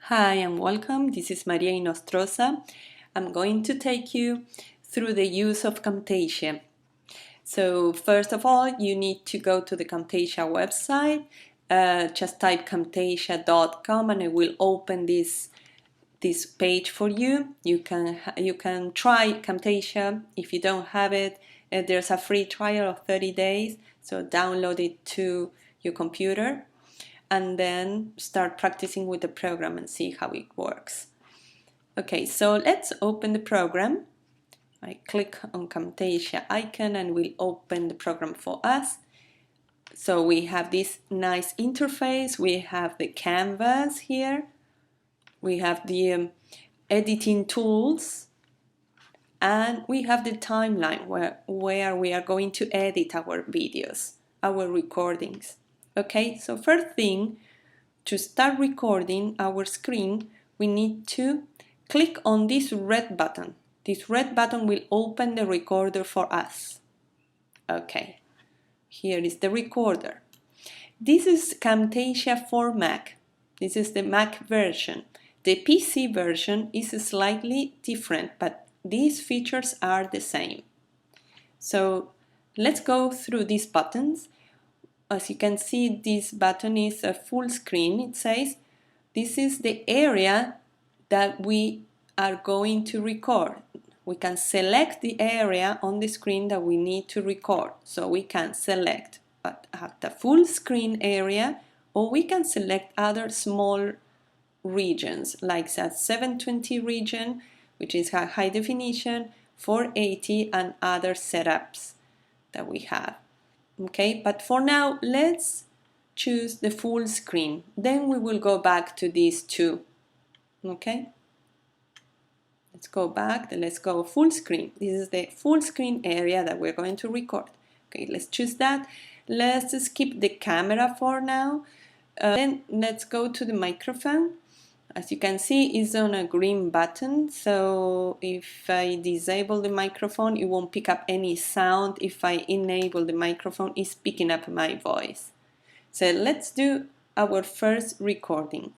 Hi and welcome. This is Maria Inostroza. I'm going to take you through the use of Camtasia. So first of all, you need to go to the Camtasia website. Just type camtasia.com and it will open this page for you. You can try Camtasia. If you don't have it, there's a free trial of 30 days. So download it to your computer and then start practicing with the program and see how it works. Okay, so let's open the program. I click on Camtasia icon and we'll open the program for us. So we have this nice interface. We have the canvas here. We have the editing tools. And we have the timeline where we are going to edit our videos, our recordings. Okay, so first thing, to start recording our screen, we need to click on this red button. This red button will open the recorder for us. Okay, here is the recorder. This is Camtasia for Mac. This is the Mac version. The PC version is slightly different, but these features are the same. So let's go through these buttons. As you can see, this button is a full screen. It says this is the area that we are going to record. We can select the area on the screen that we need to record. So we can select at the full screen area, or we can select other small regions like that 720 region, which is high definition, 480 and other setups that we have. Okay, but for now, let's choose the full screen. Then we will go back to these two. Okay, let's go back. Let's go full screen. This is the full screen area that we're going to record. Okay, let's choose that. Let's skip the camera for now. Then let's go to the microphone. As you can see, it's on a green button, so if I disable the microphone, it won't pick up any sound. If I enable the microphone, it's picking up my voice. So let's do our first recording.